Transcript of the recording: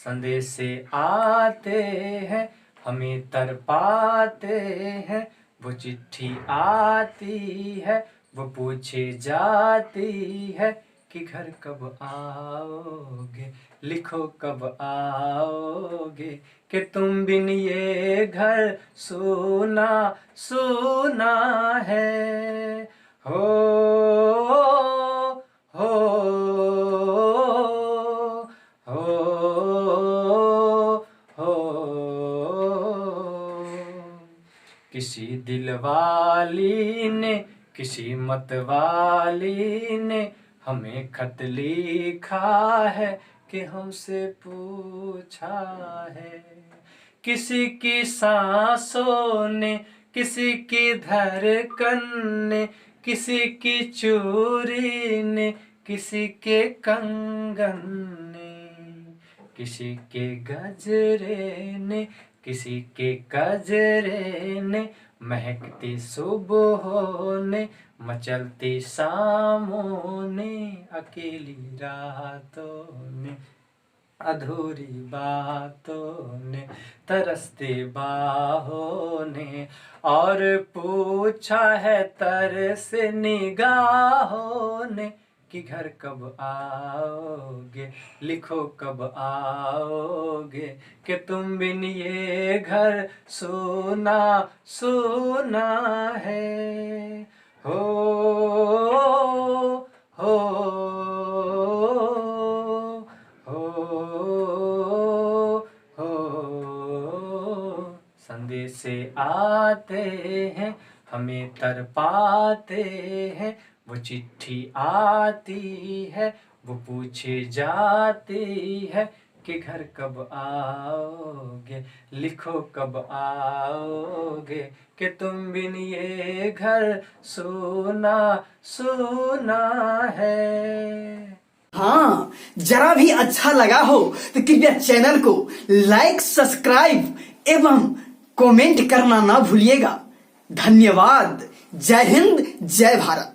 संदेशे आते हैं, हमें तड़पाते हैं। वो चिट्ठी आती है, वो पूछे जाती है कि घर कब आओगे, लिखो कब आओगे, कि तुम बिन ये घर सूना सूना है। हो हो हो किसी दिलवाली ने, किसी मतवाली ने हमें खत लिखा है कि हमसे पूछा है। किसी की सांसों ने, किसी की धड़कन ने, किसी की चूड़ी ने, किसी के कंगन ने, किसी के गजरे ने, किसी के गजरे ने, महकती सुबहों ने, मचलती शामों ने, अकेली रातों ने, अधूरी बातों ने, तरसती बाहों ने, और पूछा है तरस निगाहों ने कि घर कब आओगे, लिखो कब आओगे, कि तुम बिन ये घर सूना सूना है। हो हो संदेशे आते हैं, हमें तड़पाते हैं। वो चिट्ठी आती है, वो पूछे जाती है कि घर कब आओगे, लिखो कब आओगे, कि तुम बिन ये घर सूना सूना है। हाँ, जरा भी अच्छा लगा हो तो कृपया चैनल को लाइक, सब्सक्राइब एवं कमेंट करना ना भूलिएगा। धन्यवाद। जय हिंद, जय भारत।